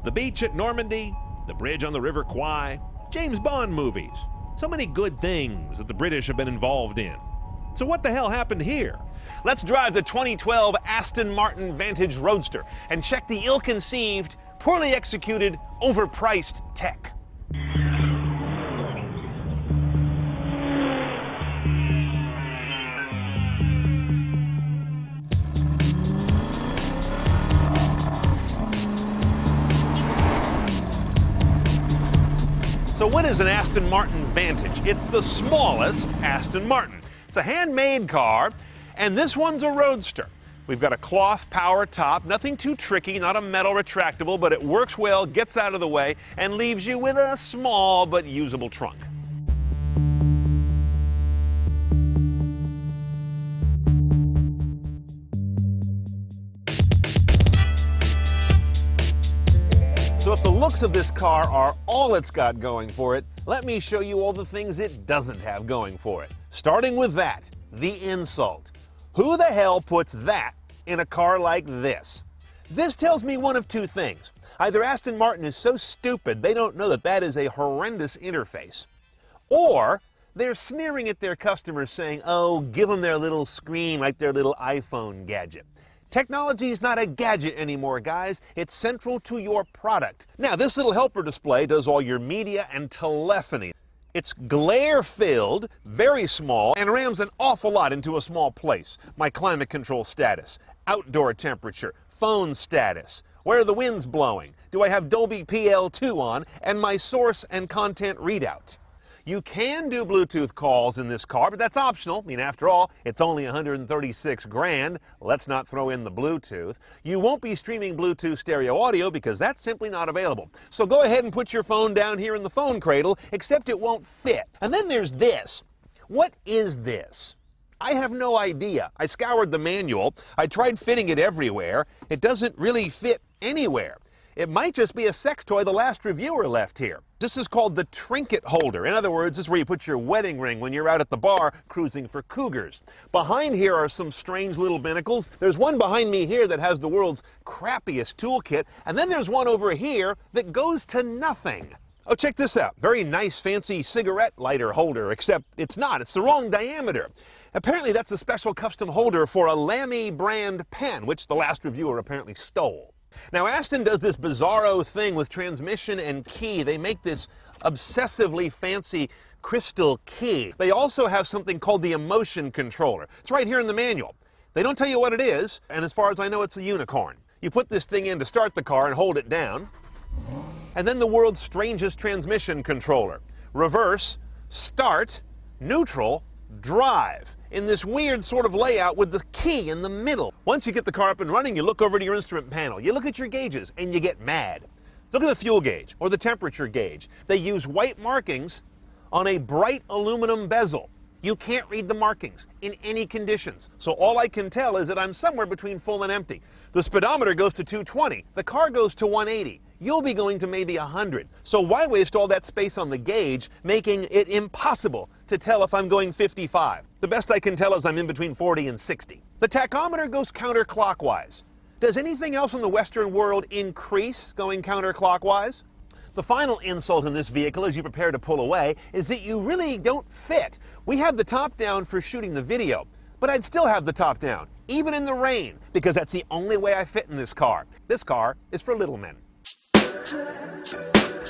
The beach at Normandy, the bridge on the River Kwai, James Bond movies. So many good things that the British have been involved in. So what the hell happened here? Let's drive the 2012 Aston Martin Vantage Roadster and check the ill-conceived, poorly executed, overpriced tech. So what is an Aston Martin Vantage? It's the smallest Aston Martin. It's a handmade car, and this one's a Roadster. We've got a cloth power top, nothing too tricky, not a metal retractable, but it works well, gets out of the way, and leaves you with a small but usable trunk. So if the looks of this car are all it's got going for it, let me show you all the things it doesn't have going for it. Starting with that, the insult. Who the hell puts that in a car like this? This tells me one of two things. Either Aston Martin is so stupid they don't know that that is a horrendous interface, or they're sneering at their customers saying, oh, give them their little screen like their little iPhone gadget. Technology is not a gadget anymore, guys. It's central to your product. Now, this little helper display does all your media and telephony. It's glare-filled, very small, and rams an awful lot into a small place. My climate control status, outdoor temperature, phone status, where are the winds blowing, do I have Dolby PL2 on, and my source and content readout. You can do Bluetooth calls in this car, but that's optional. I mean, after all, it's only 136 grand. Let's not throw in the Bluetooth. You won't be streaming Bluetooth stereo audio because that's simply not available. So go ahead and put your phone down here in the phone cradle, except it won't fit. And then there's this. What is this? I have no idea. I scoured the manual. I tried fitting it everywhere. It doesn't really fit anywhere. It might just be a sex toy the last reviewer left here. This is called the trinket holder. In other words, this is where you put your wedding ring when you're out at the bar cruising for cougars. Behind here are some strange little binnacles. There's one behind me here that has the world's crappiest toolkit, and then there's one over here that goes to nothing. Oh, check this out. Very nice, fancy cigarette lighter holder, except it's not. It's the wrong diameter. Apparently, that's a special custom holder for a Lamy brand pen, which the last reviewer apparently stole. Now, Aston does this bizarro thing with transmission and key. They make this obsessively fancy crystal key. They also have something called the emotion controller. It's right here in the manual. They don't tell you what it is, and as far as I know, it's a unicorn. You put this thing in to start the car and hold it down, and then the world's strangest transmission controller. Reverse, start, neutral, drive, in this weird sort of layout with the key in the middle. Once you get the car up and running, you look over to your instrument panel, you look at your gauges, and you get mad. Look at the fuel gauge or the temperature gauge. They use white markings on a bright aluminum bezel. You can't read the markings in any conditions. So all I can tell is that I'm somewhere between full and empty. The speedometer goes to 220. The car goes to 180. You'll be going to maybe 100. So why waste all that space on the gauge, making it impossible to tell if I'm going 55? The best I can tell is I'm in between 40 and 60. The tachometer goes counterclockwise. Does anything else in the Western world increase going counterclockwise? The final insult in this vehicle as you prepare to pull away is that you really don't fit. We have the top down for shooting the video, but I'd still have the top down, even in the rain, because that's the only way I fit in this car. This car is for little men.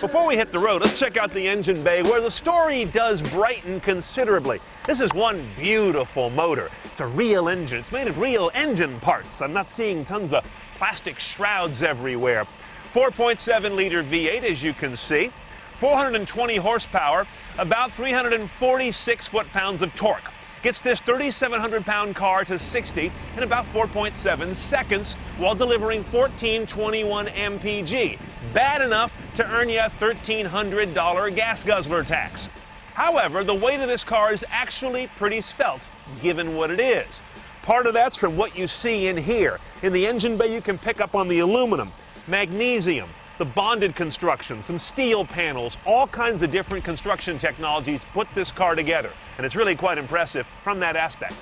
Before we hit the road, let's check out the engine bay where the story does brighten considerably. This is one beautiful motor. It's a real engine. It's made of real engine parts. I'm not seeing tons of plastic shrouds everywhere. 4.7-liter V8, as you can see. 420 horsepower, about 346 foot-pounds of torque. Gets this 3,700-pound car to 60 in about 4.7 seconds while delivering 1421 mpg. Bad enough to earn you a $1,300 gas guzzler tax. However, the weight of this car is actually pretty svelte, given what it is. Part of that's from what you see in here. In the engine bay, you can pick up on the aluminum, magnesium, the bonded construction, some steel panels, all kinds of different construction technologies put this car together. And it's really quite impressive from that aspect.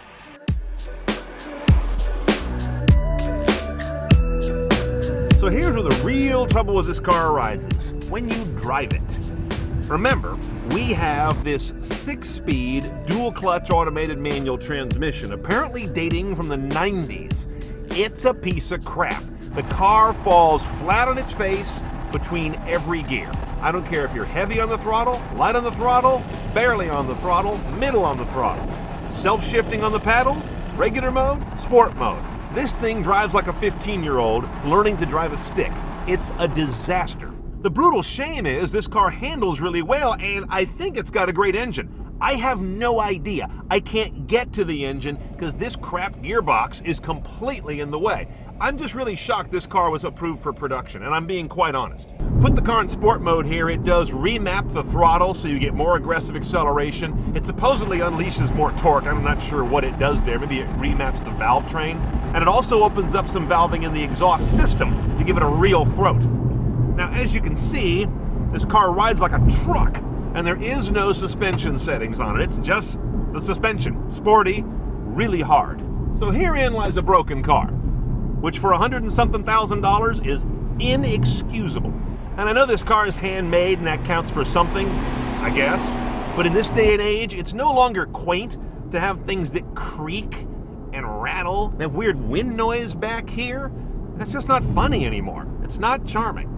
So here's where the real trouble with this car arises: when you drive it. Remember, we have this 6-speed dual-clutch automated manual transmission, apparently dating from the 90s. It's a piece of crap. The car falls flat on its face between every gear. I don't care if you're heavy on the throttle, light on the throttle, barely on the throttle, middle on the throttle. Self-shifting on the paddles, regular mode, sport mode. This thing drives like a 15-year-old learning to drive a stick. It's a disaster. The brutal shame is this car handles really well, and I think it's got a great engine. I have no idea. I can't get to the engine because this crap gearbox is completely in the way. I'm just really shocked this car was approved for production, and I'm being quite honest. Put the car in sport mode here. It does remap the throttle so you get more aggressive acceleration. It supposedly unleashes more torque. I'm not sure what it does there. Maybe it remaps the valve train. And it also opens up some valving in the exhaust system to give it a real throat. Now, as you can see, this car rides like a truck, and there is no suspension settings on it. It's just the suspension. Sporty, really hard. So herein lies a broken car, which for $100 and something thousand is inexcusable. And I know this car is handmade and that counts for something, I guess. But in this day and age, it's no longer quaint to have things that creak and rattle, that weird wind noise back here. That's just not funny anymore. It's not charming.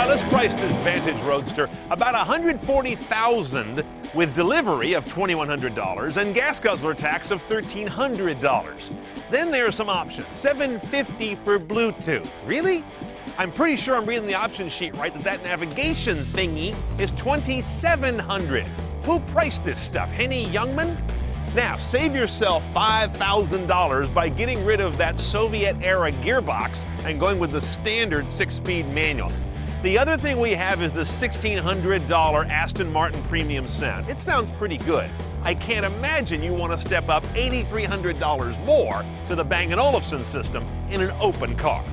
Let's price this Vantage Roadster about $140,000 with delivery of $2,100 and gas guzzler tax of $1,300. Then there are some options. $750 for Bluetooth. Really? I'm pretty sure I'm reading the option sheet right that navigation thingy is $2,700. Who priced this stuff? Henny Youngman? Now, save yourself $5,000 by getting rid of that Soviet-era gearbox and going with the standard 6-speed manual. The other thing we have is the $1,600 Aston Martin Premium Sound. It sounds pretty good. I can't imagine you want to step up $8,300 more to the Bang & Olufsen system in an open car.